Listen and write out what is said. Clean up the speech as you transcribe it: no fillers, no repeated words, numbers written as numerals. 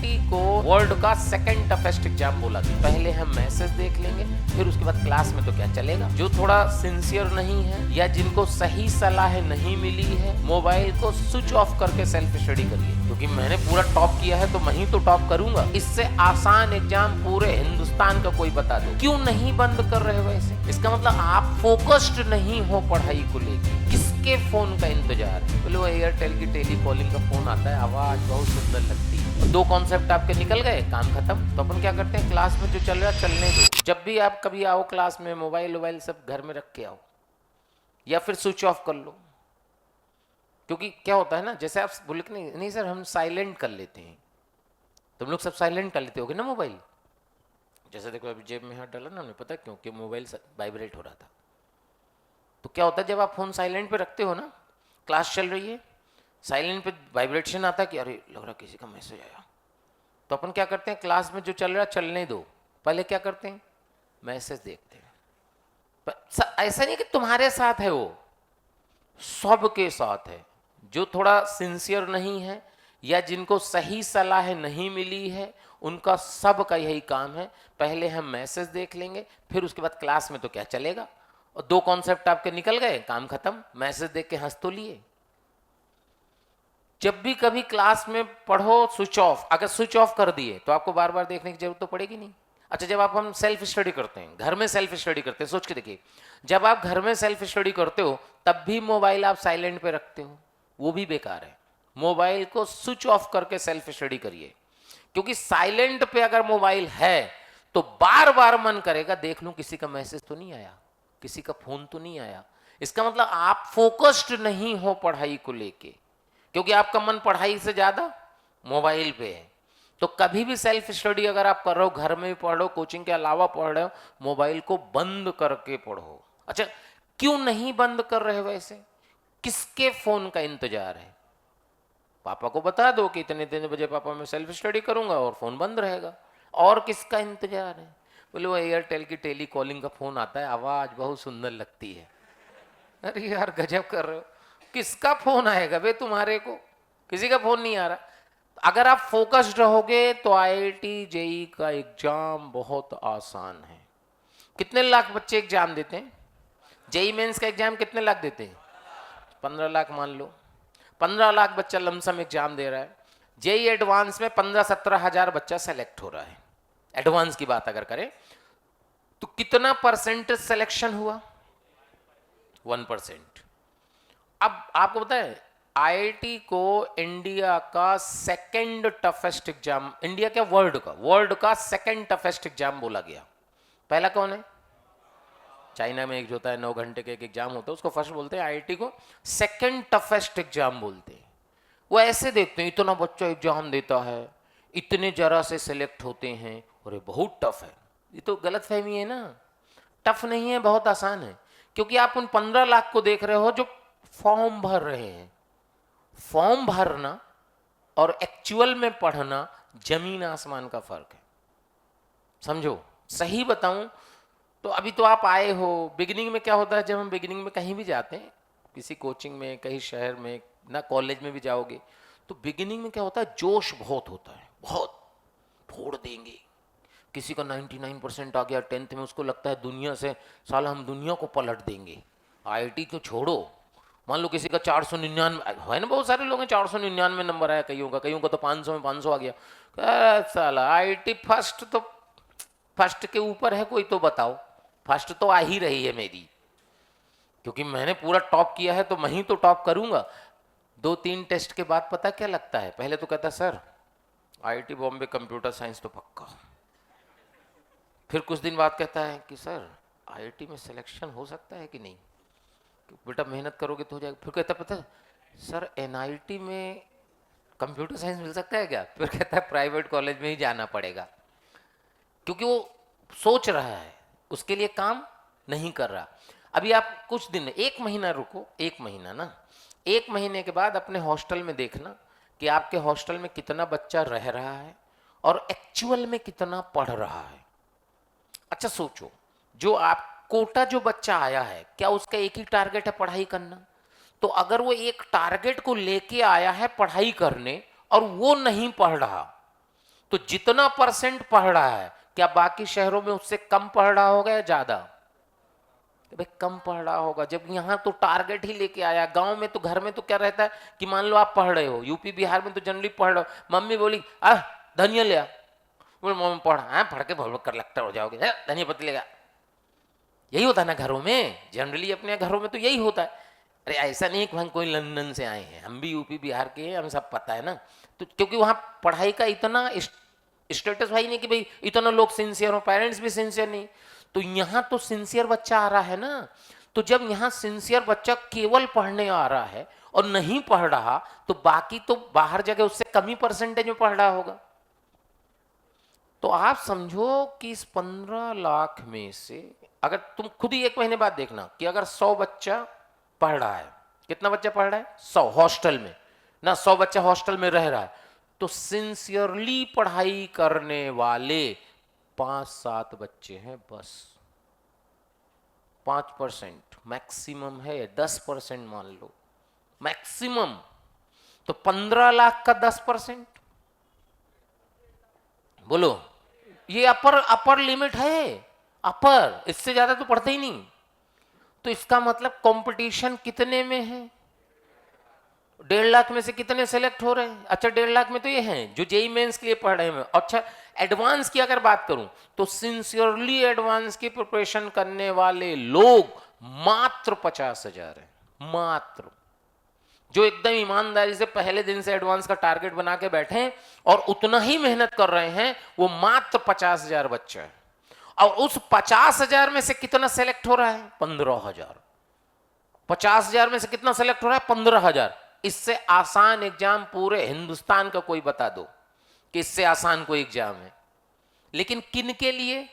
IIT को world का second toughest exam बोला गया। पहले हम मैसेज देख लेंगे, फिर उसके बाद क्लास में तो क्या चलेगा। जो थोड़ा सिंसियर नहीं है या जिनको सही सलाह नहीं मिली है, मोबाइल को स्विच ऑफ करके सेल्फ स्टडी करिए, क्योंकि मैंने पूरा टॉप किया है तो मैं ही तो टॉप करूंगा। इससे आसान एग्जाम पूरे हिंदुस्तान का कोई बता दो। क्यों नहीं बंद कर रहे हो ऐसे? इसका मतलब आप फोकस्ड नहीं हो पढ़ाई को लेकर। किसके फोन का इंतजार है? बोले वो एयरटेल की टेली कॉलिंग का फोन आता है, आवाज बहुत सुंदर लगती है। दो कॉन्सेप्ट आपके निकल गए, काम खत्म। तो अपन क्या करते हैं, क्लास में जो चल रहा है चलने दो। जब भी आप कभी आओ क्लास में, मोबाइल सब घर में रख के आओ या फिर स्विच ऑफ कर लो। क्योंकि क्या होता है ना, जैसे आप बोले कि नहीं सर हम साइलेंट कर लेते हैं, तुम लोग सब साइलेंट कर लेते होगे ना मोबाइल। जैसे देखो अभी जेब में हाथ डाला ना, हमने पता क्यों कि मोबाइल वाइब्रेट हो रहा था। तो क्या होता है जब आप फोन साइलेंट पे रखते हो ना, क्लास चल रही है, साइलेंट पे वाइब्रेशन आता है कि अरे लग रहा किसी का मैसेज आया। तो अपन क्या करते हैं, क्लास में जो चल रहा है चलने दो, पहले क्या करते हैं मैसेज देखते हैं। ऐसा नहीं कि तुम्हारे साथ है, वो सबके साथ है। जो थोड़ा सिंसियर नहीं है या जिनको सही सलाह नहीं मिली है, उनका सब का यही काम है, पहले हम मैसेज देख लेंगे, फिर उसके बाद क्लास में तो क्या चलेगा। और दो कॉन्सेप्ट आपके निकल गए, काम खत्म। मैसेज देख के हंस तो लिए। जब भी कभी क्लास में पढ़ो स्विच ऑफ, अगर स्विच ऑफ कर दिए तो आपको बार बार देखने की जरूरत तो पड़ेगी नहीं। अच्छा, जब हम सेल्फ स्टडी करते हैं, घर में सेल्फ स्टडी करते हैं, सोच के देखिए, जब आप घर में सेल्फ स्टडी करते हो तब भी मोबाइल आप साइलेंट पे रखते हो, वो भी बेकार है। मोबाइल को स्विच ऑफ करके सेल्फ स्टडी करिए, क्योंकि साइलेंट पे अगर मोबाइल है तो बार बार मन करेगा देख लूं किसी का मैसेज तो नहीं आया, किसी का फोन तो नहीं आया। इसका मतलब आप फोकस्ड नहीं हो पढ़ाई को लेके, क्योंकि आपका मन पढ़ाई से ज्यादा मोबाइल पे है। तो कभी भी सेल्फ स्टडी अगर आप कर रहे हो, घर में भी पढ़ रहे हो, कोचिंग के अलावा पढ़ रहे हो, मोबाइल को बंद करके पढ़ो। अच्छा, क्यों नहीं बंद कर रहे हो ऐसे? किसके फोन का इंतजार है? पापा को बता दो कि इतने इतने बजे पापा मैं सेल्फ स्टडी करूंगा और फोन बंद रहेगा। और किसका इंतजार है? बोले वो एयरटेल की टेली कॉलिंग का फोन आता है, आवाज बहुत सुंदर लगती है। अरे यार गजब कर रहे हो, किसका फोन आएगा बे तुम्हारे को? किसी का फोन नहीं आ रहा। अगर आप फोकस्ड रहोगे तो आईआईटी जेई का एग्जाम बहुत आसान है। कितने लाख बच्चे एग्जाम देते हैं? जेई मेंस का एग्जाम कितने लाख देते हैं? 15 लाख मान लो। 15 लाख बच्चा लमसम एग्जाम दे रहा है। जेई एडवांस में 15-17 हजार बच्चा सेलेक्ट हो रहा है। एडवांस की बात अगर करें तो कितना परसेंटेज सिलेक्शन हुआ? 1%। अब आपको पता है आईआईटी को इंडिया का सेकंड टफेस्ट एग्जाम, इंडिया क्या वर्ल्ड का सेकंड टफेस्ट एग्जाम बोला गया। पहला कौन है? चाइना में एक जो होता है 9 घंटे के एक एग्जाम होता है, उसको फर्स्ट बोलते हैं, आईआईटी को सेकंड टफेस्ट एग्जाम बोलते हैं। वो ऐसे देखते हैं इतना बच्चा एग्जाम देता है, इतने जरा से सिलेक्ट होते हैं, और ये बहुत टफ है। ये तो गलत फहमी है ना। टफ नहीं है, बहुत आसान है। क्योंकि आप उन 15 लाख को देख रहे हो जो फॉर्म भर रहे हैं। फॉर्म भरना और एक्चुअल में पढ़ना जमीन आसमान का फर्क है, समझो। सही बताऊं तो अभी तो आप आए हो, बिगिनिंग में क्या होता है, जब हम बिगिनिंग में कहीं भी जाते हैं, किसी कोचिंग में, कहीं शहर में ना, कॉलेज में भी जाओगे, तो बिगिनिंग में क्या होता है, जोश बहुत होता है, बहुत फोड़ देंगे। किसी का 99% आ गया 10th में, उसको लगता है दुनिया से साला हम दुनिया को पलट देंगे। आईआईटी को छोड़ो, मान लो किसी का 499 है ना, बहुत सारे लोग हैं 499 नंबर आया, कईयों का तो 500 में 500 आ गया। साला आईआईटी फर्स्ट, तो फर्स्ट के ऊपर है कोई तो बताओ। फर्स्ट तो आ ही रही है मेरी, क्योंकि मैंने पूरा टॉप किया है तो मैं ही तो टॉप करूंगा। 2-3 टेस्ट के बाद पता क्या लगता है, पहले तो कहता sir IIT Bombay computer science तो पक्का। फिर कुछ दिन बाद कहता है कि सर आईआईटी में सिलेक्शन हो सकता है कि नहीं, कि बेटा मेहनत करोगे तो हो जाएगा। फिर कहता पता सर एनआईटी में कंप्यूटर साइंस मिल सकता है क्या? फिर कहता है प्राइवेट कॉलेज में ही जाना पड़ेगा। क्योंकि वो सोच रहा है, उसके लिए काम नहीं कर रहा। अभी आप कुछ दिन, 1 महीना रुको, 1 महीना ना, 1 महीने के बाद अपने हॉस्टल में देखना कि आपके हॉस्टल में कितना बच्चा रह रहा है और एक्चुअल में कितना पढ़ रहा है। अच्छा सोचो, जो आप कोटा जो बच्चा आया है, क्या उसका एक ही टारगेट है पढ़ाई करना? तो अगर वो एक टारगेट को लेके आया है पढ़ाई करने और वो नहीं पढ़ रहा, तो जितना परसेंट पढ़ रहा है, क्या बाकी शहरों में उससे कम पढ़ रहा होगा या ज्यादा? भाई कम पढ़ रहा होगा। जब यहाँ तो टारगेट ही लेके आया। गांव में तो, घर में तो क्या रहता है कि मान लो आप पढ़ रहे हो, यूपी बिहार में तो जनरली पढ़ रहे हो, मम्मी बोली आ धनिया ले आ, बोले मम्मी पढ़, हाँ पढ़ के बहुत कलेक्टर हो जाओगे, धनिया पत्ती लेगा। यही होता है ना घरों में, जनरली अपने घरों में तो यही होता है। अरे ऐसा नहीं कि हम कोई लंदन से आए हैं, हम भी यूपी बिहार के हैं, हमें सब पता है ना। तो क्योंकि वहाँ पढ़ाई का इतना स्टेटस भाई नहीं कि भाई इतना लोग सिंसियर हो, पेरेंट्स भी सिंसियर नहीं। तो यहाँ तो सिंसियर बच्चा आ रहा है ना। तो जब यहाँ सिंसियर बच्चा केवल पढ़ने आ रहा है और नहीं पढ़ रहा, तो बाकी तो बाहर जगह उससे कम ही परसेंटेज में पढ़ रहा होगा। तो आप समझो कि इस 15 लाख में से, अगर तुम खुद ही एक महीने बाद देखना कि अगर 100 बच्चा पढ़ रहा है, कितना बच्चा पढ़ रहा है? 100 हॉस्टल में ना, 100 बच्चा हॉस्टल में रह रहा है, तो सिंसियरली पढ़ाई करने वाले 5-7 बच्चे हैं बस। 5% मैक्सिमम है, 10% मान लो मैक्सिमम। तो 15 लाख का 10%, बोलो, ये अपर अपर लिमिट है, अपर, इससे ज्यादा तो पढ़ते ही नहीं। तो इसका मतलब कंपटीशन कितने में है? 1.5 लाख में से कितने सेलेक्ट हो रहे हैं? अच्छा 1.5 लाख में तो ये हैं जो जेई मेंस के लिए पढ़ रहे हैं। अच्छा एडवांस की अगर बात करूं तो सिंसियरली एडवांस की प्रिपरेशन करने वाले लोग मात्र 50,000 है, मात्र। जो एकदम ईमानदारी से पहले दिन से एडवांस का टारगेट बना के बैठे हैं और उतना ही मेहनत कर रहे हैं, वो मात्र 50,000 बच्चे हैं। और उस 50,000 में से कितना सेलेक्ट हो रहा है? 15,000। 50,000 में से कितना सेलेक्ट हो रहा है? 15,000। इससे आसान एग्जाम पूरे हिंदुस्तान का कोई बता दो कि इससे आसान कोई एग्जाम है। लेकिन किन के लिए?